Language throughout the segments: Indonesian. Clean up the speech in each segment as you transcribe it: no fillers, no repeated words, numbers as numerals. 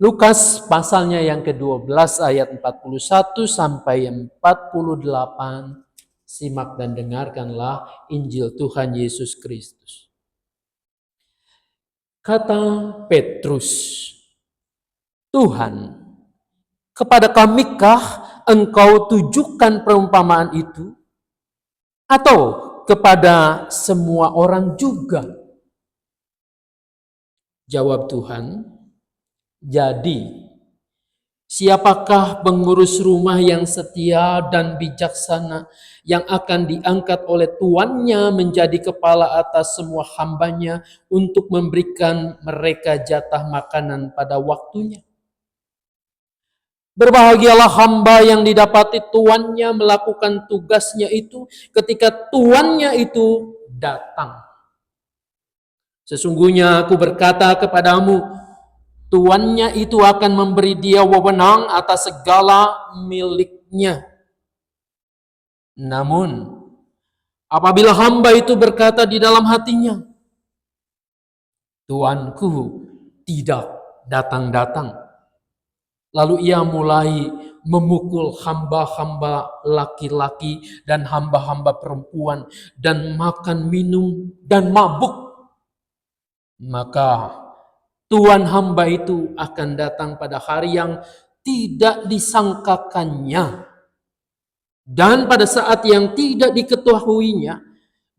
Lukas pasalnya yang ke-12 ayat 41 sampai 48. Simak dan dengarkanlah Injil Tuhan Yesus Kristus. Kata Petrus, "Tuhan, kepada kamikah Engkau tujukan perumpamaan itu? Atau kepada semua orang juga?" Jawab Tuhan, "Jadi, siapakah pengurus rumah yang setia dan bijaksana yang akan diangkat oleh tuannya menjadi kepala atas semua hambanya untuk memberikan mereka jatah makanan pada waktunya? Berbahagialah hamba yang didapati tuannya melakukan tugasnya itu ketika tuannya itu datang. Sesungguhnya aku berkata kepadamu, tuannya itu akan memberi dia wewenang atas segala miliknya. Namun, apabila hamba itu berkata di dalam hatinya, tuanku tidak datang-datang, lalu ia mulai memukul hamba-hamba laki-laki dan hamba-hamba perempuan dan makan minum dan mabuk, maka tuan hamba itu akan datang pada hari yang tidak disangkakannya dan pada saat yang tidak diketahuinya,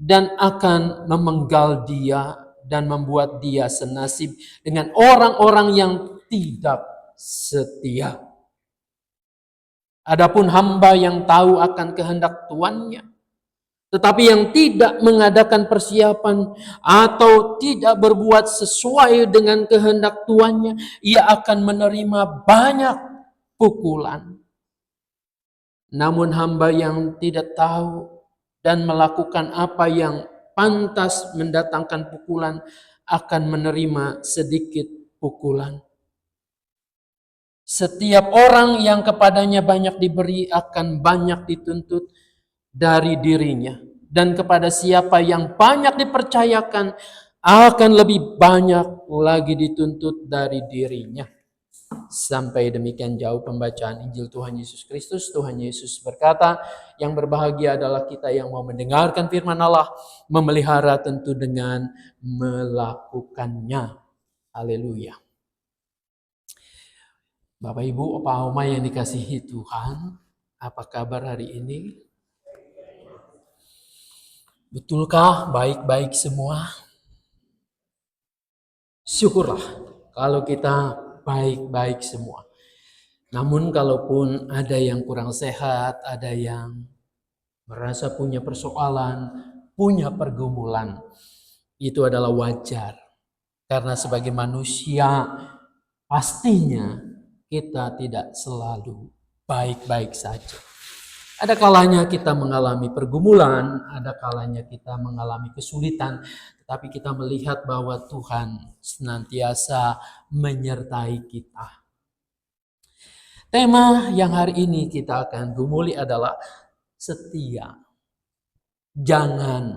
dan akan memenggal dia dan membuat dia senasib dengan orang-orang yang tidak setia. Adapun hamba yang tahu akan kehendak tuannya, tetapi yang tidak mengadakan persiapan atau tidak berbuat sesuai dengan kehendak tuannya, ia akan menerima banyak pukulan. Namun hamba yang tidak tahu dan melakukan apa yang pantas mendatangkan pukulan akan menerima sedikit pukulan. Setiap orang yang kepadanya banyak diberi akan banyak dituntut dari dirinya. Dan kepada siapa yang banyak dipercayakan akan lebih banyak lagi dituntut dari dirinya. Sampai demikian jauh pembacaan Injil Tuhan Yesus Kristus. Tuhan Yesus berkata, yang berbahagia adalah kita yang mau mendengarkan firman Allah, memelihara tentu dengan melakukannya. Haleluya. Bapak Ibu, Opa Oma yang dikasihi Tuhan, apa kabar hari ini? Betulkah baik-baik semua? Syukurlah kalau kita baik-baik semua. Namun kalaupun ada yang kurang sehat, ada yang merasa punya persoalan, punya pergumulan, itu adalah wajar. Karena sebagai manusia, pastinya kita tidak selalu baik-baik saja. Ada kalanya kita mengalami pergumulan, ada kalanya kita mengalami kesulitan, tetapi kita melihat bahwa Tuhan senantiasa menyertai kita. Tema yang hari ini kita akan gumuli adalah setia. Jangan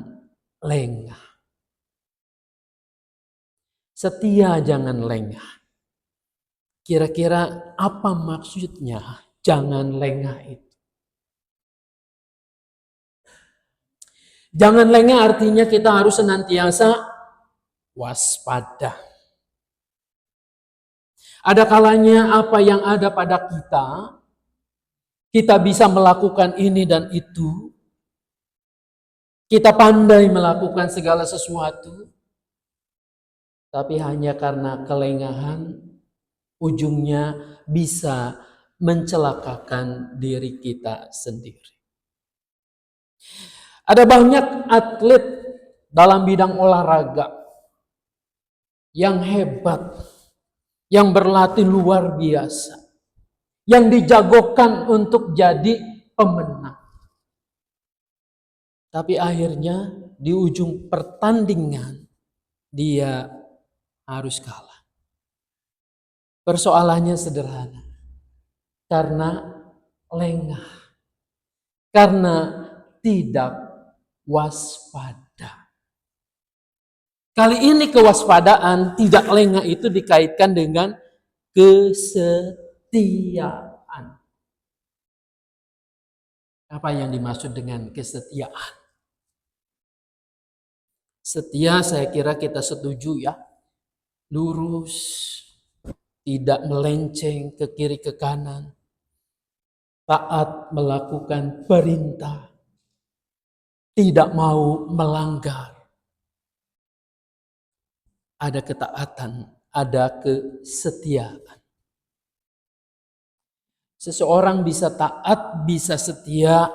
lengah. Setia jangan lengah. Kira-kira apa maksudnya jangan lengah itu? Jangan lengah artinya kita harus senantiasa waspada. Ada kalanya apa yang ada pada kita bisa melakukan ini dan itu. Kita pandai melakukan segala sesuatu. Tapi hanya karena kelengahan, ujungnya bisa mencelakakan diri kita sendiri. Ada banyak atlet dalam bidang olahraga yang hebat, yang berlatih luar biasa, yang dijagokan untuk jadi pemenang. Tapi akhirnya di ujung pertandingan dia harus kalah. Persoalannya sederhana. Karena lengah. Karena tidak waspada. Kali ini kewaspadaan tidak lengah itu dikaitkan dengan kesetiaan. Apa yang dimaksud dengan kesetiaan? Setia saya kira kita setuju ya. Lurus, tidak melenceng ke kiri ke kanan, taat melakukan perintah, tidak mau melanggar. Ada ketaatan, ada kesetiaan. Seseorang bisa taat, bisa setia,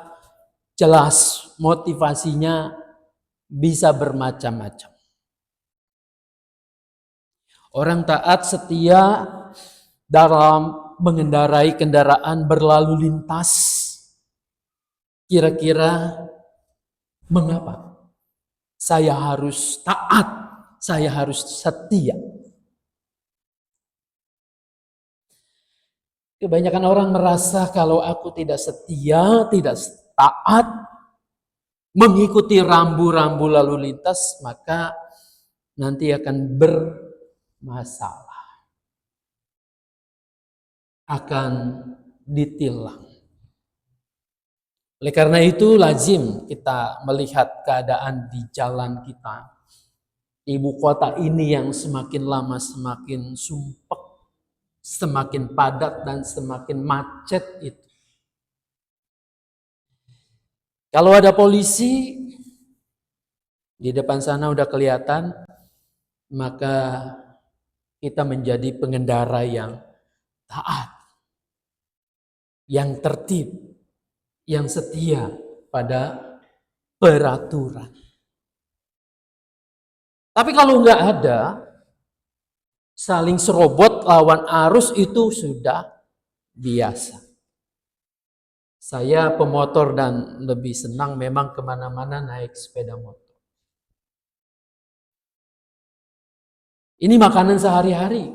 jelas motivasinya bisa bermacam-macam. Orang taat setia dalam mengendarai kendaraan berlalu lintas. Kira-kira mengapa saya harus taat, saya harus setia? Kebanyakan orang merasa kalau aku tidak setia, tidak taat, mengikuti rambu-rambu lalu lintas, maka nanti akan bermasalah, akan ditilang. Oleh karena itu lazim kita melihat keadaan di jalan kita. Ibu kota ini yang semakin lama semakin sumpek, semakin padat dan semakin macet itu. Kalau ada polisi di depan sana udah kelihatan, maka kita menjadi pengendara yang taat, yang tertib, yang setia pada peraturan. Tapi kalau nggak ada, saling serobot lawan arus itu sudah biasa. Saya pemotor dan lebih senang memang kemana-mana naik sepeda motor. Ini makanan sehari-hari.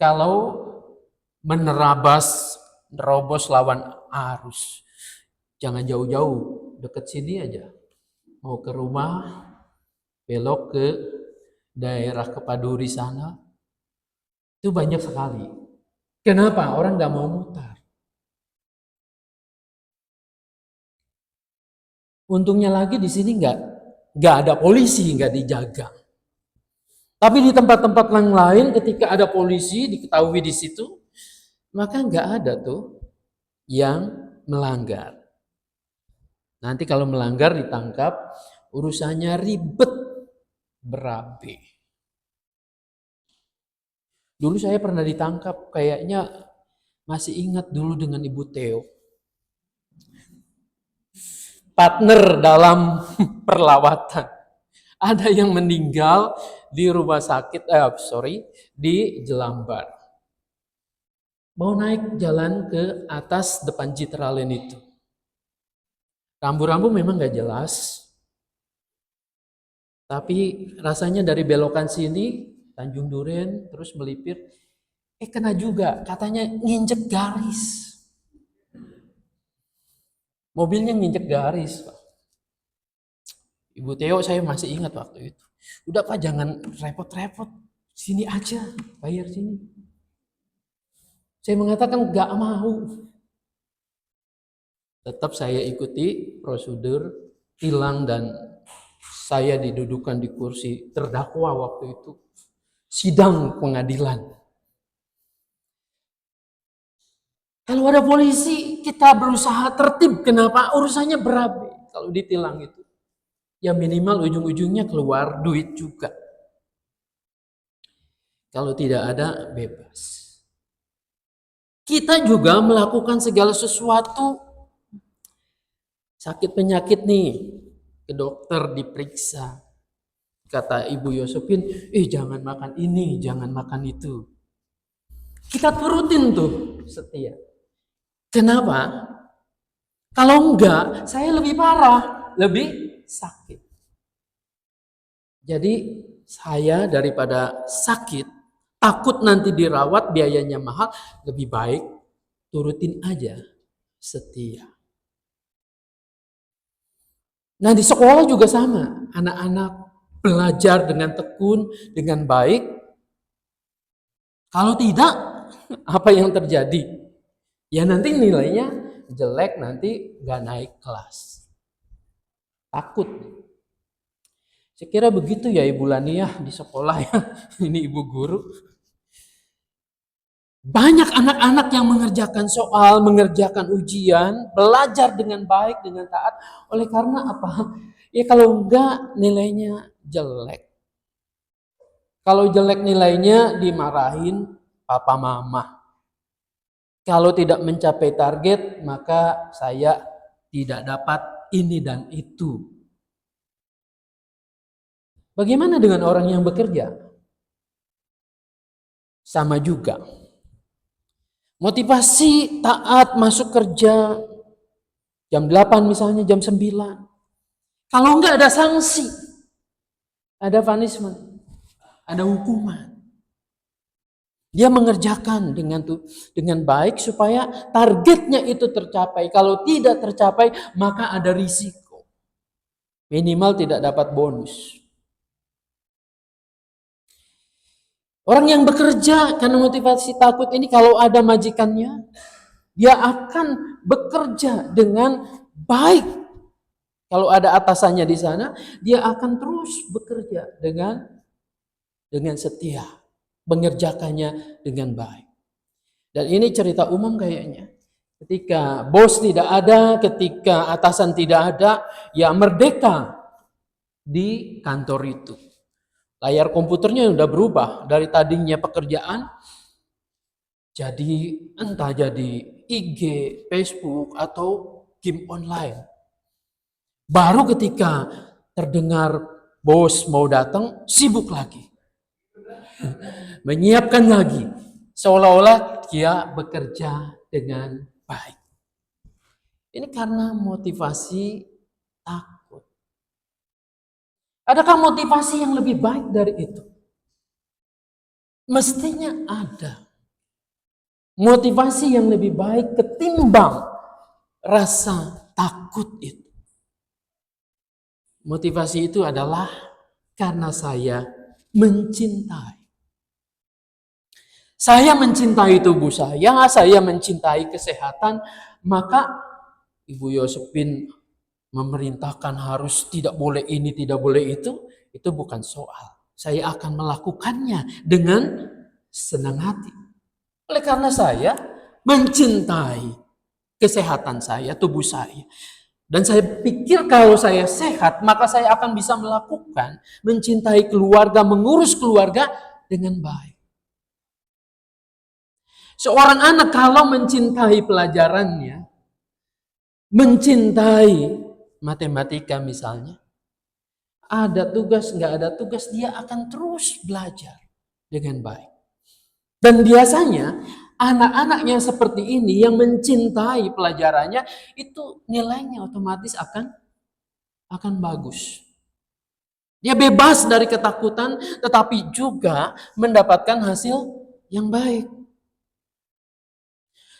Kalau nerobos lawan arus, jangan jauh-jauh, dekat sini aja. Mau ke rumah, belok ke daerah Kepaduri sana, itu banyak sekali. Kenapa? Orang nggak mau mutar. Untungnya lagi di sini nggak ada polisi, nggak dijaga. Tapi di tempat-tempat yang lain ketika ada polisi diketahui di situ, maka nggak ada tuh yang melanggar. Nanti kalau melanggar ditangkap, urusannya ribet, berabe. Dulu saya pernah ditangkap, kayaknya masih ingat dulu dengan Ibu Theo. Partner dalam perlawatan. Ada yang meninggal di rumah sakit, di Jelambar. Mau naik jalan ke atas depan Citraland itu. Rambu-rambu memang gak jelas. Tapi rasanya dari belokan sini, Tanjung Duren, terus melipir, kena juga, katanya nginjek garis. Mobilnya nginjek garis. Ibu Theo saya masih ingat waktu itu. Udah Pak, jangan repot-repot, sini aja, bayar sini. Saya mengatakan gak mau. Tetap saya ikuti prosedur tilang dan saya didudukan di kursi terdakwa waktu itu. Sidang pengadilan. Kalau ada polisi, kita berusaha tertib. Kenapa? Urusannya berabe kalau ditilang itu. Ya minimal ujung-ujungnya keluar duit juga. Kalau tidak ada, bebas. Kita juga melakukan segala sesuatu. Sakit penyakit nih, ke dokter diperiksa. Kata Ibu Yosepin, jangan makan ini, jangan makan itu. Kita turutin tuh, setia. Kenapa? Kalau enggak, saya lebih parah, lebih sakit. Jadi saya daripada sakit, takut nanti dirawat, biayanya mahal, lebih baik turutin aja, setia. Nah di sekolah juga sama, anak-anak belajar dengan tekun, dengan baik, Kalau tidak, apa yang terjadi? Ya nanti nilainya jelek, nanti nggak naik kelas. Takut. Saya kira begitu ya Ibu Lania di sekolah ya. Ini Ibu guru. Banyak anak-anak yang mengerjakan soal, mengerjakan ujian, belajar dengan baik, dengan taat. Oleh karena apa? Ya kalau enggak nilainya jelek. Kalau jelek nilainya dimarahin papa mama. Kalau tidak mencapai target, maka saya tidak dapat ini dan itu. Bagaimana dengan orang yang bekerja? Sama juga. Motivasi taat masuk kerja jam 8 misalnya, jam 9. Kalau enggak ada sanksi, ada punishment, ada hukuman. Dia mengerjakan dengan baik supaya targetnya itu tercapai. Kalau tidak tercapai, maka ada risiko. Minimal tidak dapat bonus. Orang yang bekerja karena motivasi takut ini, kalau ada majikannya, dia akan bekerja dengan baik. Kalau ada atasannya di sana, dia akan terus bekerja dengan setia, mengerjakannya dengan baik. Dan ini cerita umum kayaknya. Ketika bos tidak ada, ketika atasan tidak ada, ya merdeka di kantor itu. Layar komputernya sudah berubah dari tadinya pekerjaan jadi entah jadi IG, Facebook atau game online. Baru ketika terdengar bos mau datang, sibuk lagi. Menyiapkan lagi. Seolah-olah dia bekerja dengan baik. Ini karena motivasi takut. Adakah motivasi yang lebih baik dari itu? Mestinya ada. Motivasi yang lebih baik ketimbang rasa takut itu. Motivasi itu adalah karena saya mencintai. Saya mencintai tubuh saya mencintai kesehatan, maka Ibu Yosepin memerintahkan harus tidak boleh ini, tidak boleh itu bukan soal. Saya akan melakukannya dengan senang hati. Oleh karena saya mencintai kesehatan saya, tubuh saya. Dan saya pikir kalau saya sehat, maka saya akan bisa melakukan, mencintai keluarga, mengurus keluarga dengan baik. Seorang anak kalau mencintai pelajarannya, mencintai matematika misalnya, ada tugas, nggak ada tugas, dia akan terus belajar dengan baik. Dan biasanya anak-anak yang seperti ini yang mencintai pelajarannya, itu nilainya otomatis akan bagus. Dia bebas dari ketakutan, tetapi juga mendapatkan hasil yang baik.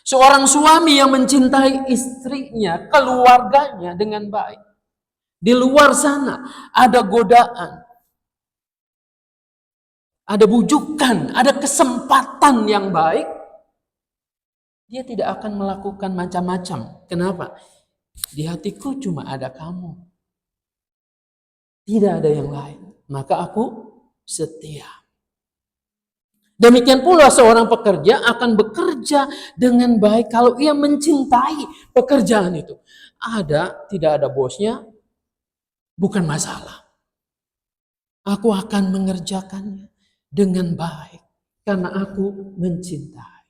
Seorang suami yang mencintai istrinya, keluarganya dengan baik. Di luar sana ada godaan, ada bujukan, ada kesempatan yang baik. Dia tidak akan melakukan macam-macam. Kenapa? Di hatiku cuma ada kamu. Tidak ada yang lain. Maka aku setia. Demikian pula seorang pekerja akan bekerja dengan baik kalau ia mencintai pekerjaan itu. Tidak ada bosnya, bukan masalah. Aku akan mengerjakannya dengan baik karena aku mencintai.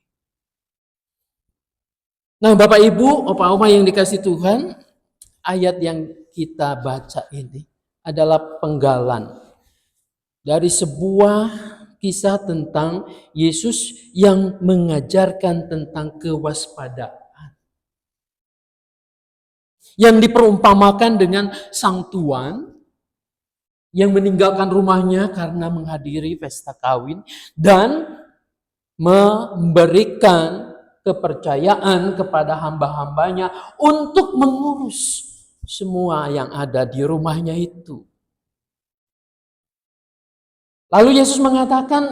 Nah, Bapak Ibu, opa-oma yang dikasih Tuhan, ayat yang kita baca ini adalah penggalan dari sebuah kisah tentang Yesus yang mengajarkan tentang kewaspadaan. Yang diperumpamakan dengan sang tuan yang meninggalkan rumahnya karena menghadiri pesta kawin dan memberikan kepercayaan kepada hamba-hambanya untuk mengurus semua yang ada di rumahnya itu. Lalu Yesus mengatakan,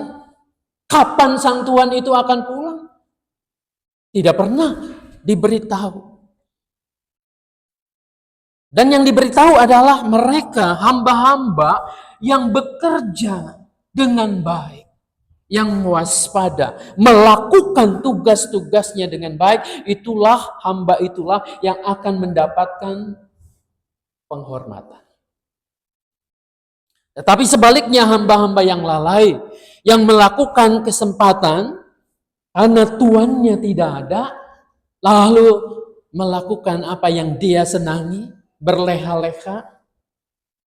Kapan sang Tuhan itu akan pulang? Tidak pernah diberitahu. Dan yang diberitahu adalah mereka hamba-hamba yang bekerja dengan baik, yang waspada, melakukan tugas-tugasnya dengan baik. Itulah hamba itulah yang akan mendapatkan penghormatan. Tetapi sebaliknya hamba-hamba yang lalai, yang melakukan kesempatan karena tuannya tidak ada, lalu melakukan apa yang dia senangi, berleha-leha,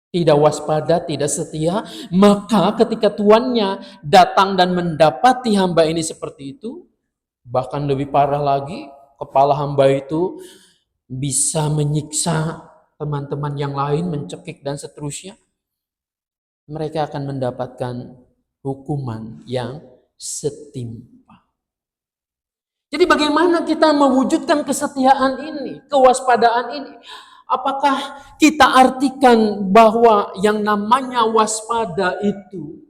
tidak waspada, tidak setia, maka ketika tuannya datang dan mendapati hamba ini seperti itu, bahkan lebih parah lagi, kepala hamba itu bisa menyiksa teman-teman yang lain, mencekik dan seterusnya. Mereka akan mendapatkan hukuman yang setimpal. Jadi bagaimana kita mewujudkan kesetiaan ini, kewaspadaan ini? Apakah kita artikan bahwa yang namanya waspada itu,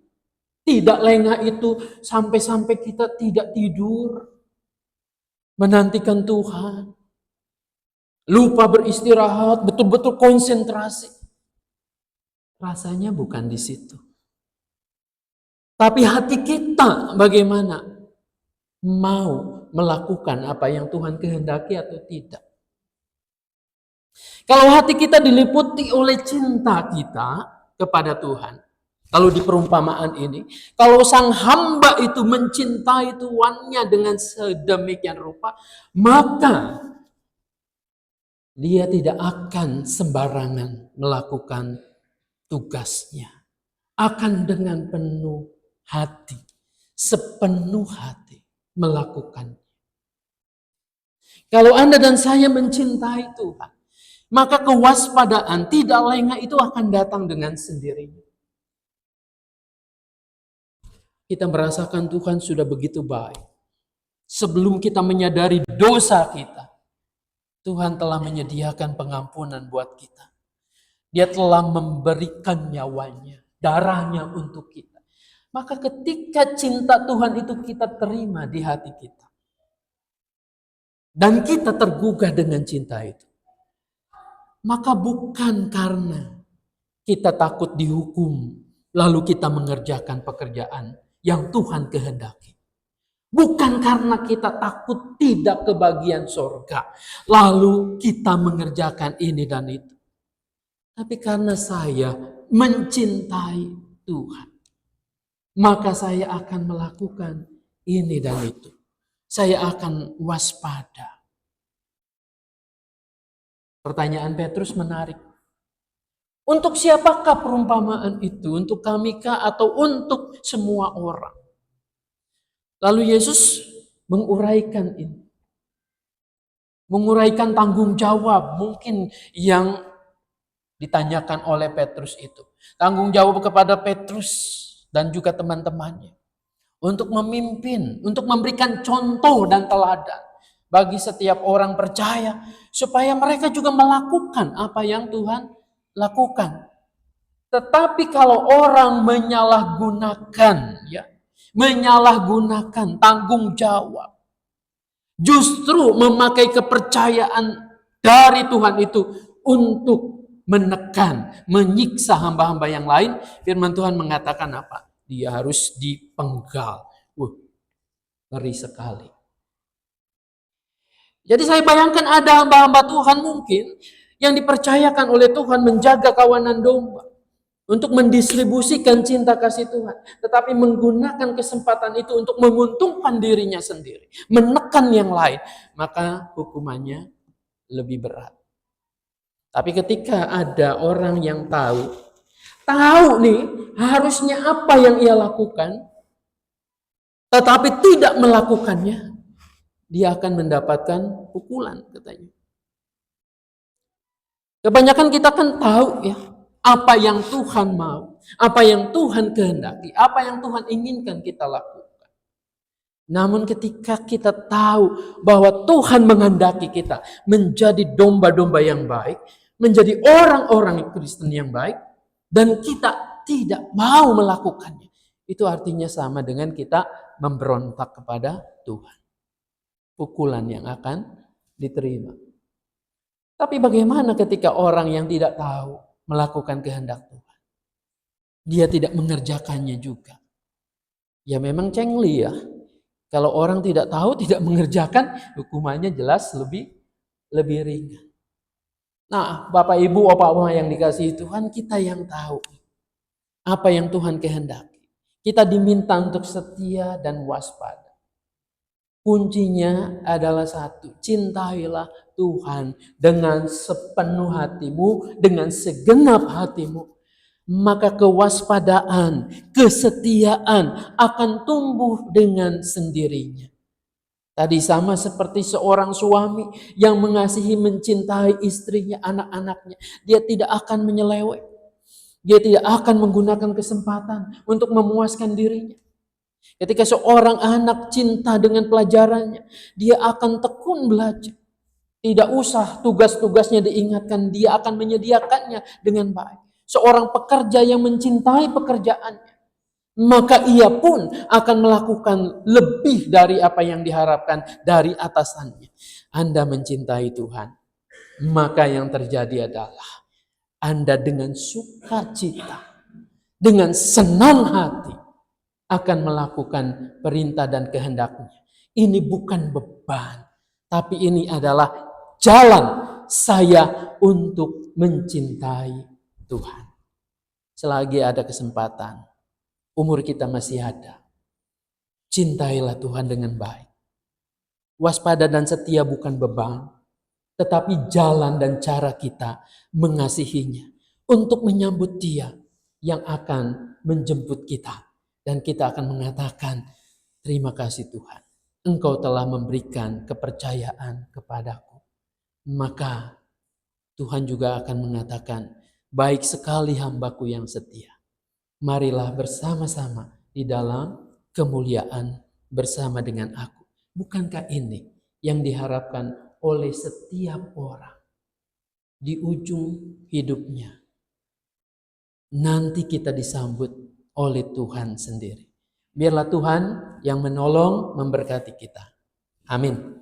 tidak lengah itu, sampai-sampai kita tidak tidur, menantikan Tuhan, lupa beristirahat, betul-betul konsentrasi? Rasanya bukan di situ. Tapi hati kita bagaimana? Mau melakukan apa yang Tuhan kehendaki atau tidak? Kalau hati kita diliputi oleh cinta kita kepada Tuhan, kalau di perumpamaan ini, kalau sang hamba itu mencintai tuannya dengan sedemikian rupa, maka dia tidak akan sembarangan melakukan tugasnya. Akan dengan penuh hati, sepenuh hati melakukan. Kalau Anda dan saya mencintai Tuhan, maka kewaspadaan tidak lengah itu akan datang dengan sendirinya. Kita merasakan Tuhan sudah begitu baik. Sebelum kita menyadari dosa kita, Tuhan telah menyediakan pengampunan buat kita. Dia telah memberikan nyawanya, darahnya untuk kita. Maka ketika cinta Tuhan itu kita terima di hati kita, dan kita tergugah dengan cinta itu, maka bukan karena kita takut dihukum, lalu kita mengerjakan pekerjaan yang Tuhan kehendaki. Bukan karena kita takut tidak kebagian sorga, lalu kita mengerjakan ini dan itu. Tapi karena saya mencintai Tuhan, maka saya akan melakukan ini dan itu. Saya akan waspada. Pertanyaan Petrus menarik. Untuk siapakah perumpamaan itu? Untuk kami kah atau untuk semua orang? Lalu Yesus menguraikan ini. Menguraikan tanggung jawab mungkin yang ditanyakan oleh Petrus itu. Tanggung jawab kepada Petrus dan juga teman-temannya. Untuk memimpin, untuk memberikan contoh dan teladan bagi setiap orang percaya. Supaya mereka juga melakukan apa yang Tuhan lakukan. Tetapi kalau orang menyalahgunakan, menyalahgunakan tanggung jawab, justru memakai kepercayaan dari Tuhan itu untuk menekan, menyiksa hamba-hamba yang lain, firman Tuhan mengatakan apa? Dia harus dipenggal. Ngeri sekali. Jadi saya bayangkan ada hamba-hamba Tuhan mungkin yang dipercayakan oleh Tuhan menjaga kawanan domba, untuk mendistribusikan cinta kasih Tuhan, tetapi menggunakan kesempatan itu untuk menguntungkan dirinya sendiri, menekan yang lain, maka hukumannya lebih berat. Tapi ketika ada orang yang tahu nih harusnya apa yang ia lakukan, tetapi tidak melakukannya, dia akan mendapatkan pukulan, katanya. Kebanyakan kita kan tahu apa yang Tuhan mau, apa yang Tuhan kehendaki, apa yang Tuhan inginkan kita lakukan. Namun ketika kita tahu bahwa Tuhan menghendaki kita menjadi domba-domba yang baik, menjadi orang-orang Kristen yang baik, dan kita tidak mau melakukannya, itu artinya sama dengan kita memberontak kepada Tuhan. Pukulan yang akan diterima. Tapi bagaimana ketika orang yang tidak tahu melakukan kehendak Tuhan? Dia tidak mengerjakannya juga. Ya memang cengli ya. Kalau orang tidak tahu, tidak mengerjakan, hukumannya jelas lebih ringan. Nah, Bapak Ibu, Opa-Oma yang dikasihi Tuhan, kita yang tahu apa yang Tuhan kehendaki. Kita diminta untuk setia dan waspada. Kuncinya adalah satu, cintailah Tuhan dengan sepenuh hatimu, dengan segenap hatimu. Maka kewaspadaan, kesetiaan akan tumbuh dengan sendirinya. Tadi sama seperti seorang suami yang mengasihi, mencintai istrinya, anak-anaknya. Dia tidak akan menyeleweng. Dia tidak akan menggunakan kesempatan untuk memuaskan dirinya. Ketika seorang anak cinta dengan pelajarannya, dia akan tekun belajar. Tidak usah tugas-tugasnya diingatkan, dia akan menyediakannya dengan baik. Seorang pekerja yang mencintai pekerjaannya, maka ia pun akan melakukan lebih dari apa yang diharapkan dari atasannya. Anda mencintai Tuhan, maka yang terjadi adalah Anda dengan sukacita, dengan senang hati akan melakukan perintah dan kehendaknya. Ini bukan beban, tapi ini adalah jalan saya untuk mencintai Tuhan. Selagi ada kesempatan, umur kita masih ada, cintailah Tuhan dengan baik. Waspada dan setia bukan beban, tetapi jalan dan cara kita mengasihinya untuk menyambut Dia yang akan menjemput kita. Dan kita akan mengatakan, terima kasih Tuhan, Engkau telah memberikan kepercayaan kepadaku. Maka Tuhan juga akan mengatakan, baik sekali hambaku yang setia. Marilah bersama-sama di dalam kemuliaan bersama dengan aku. Bukankah ini yang diharapkan oleh setiap orang di ujung hidupnya? Nanti kita disambut oleh Tuhan sendiri. Biarlah Tuhan yang menolong, memberkati kita. Amin.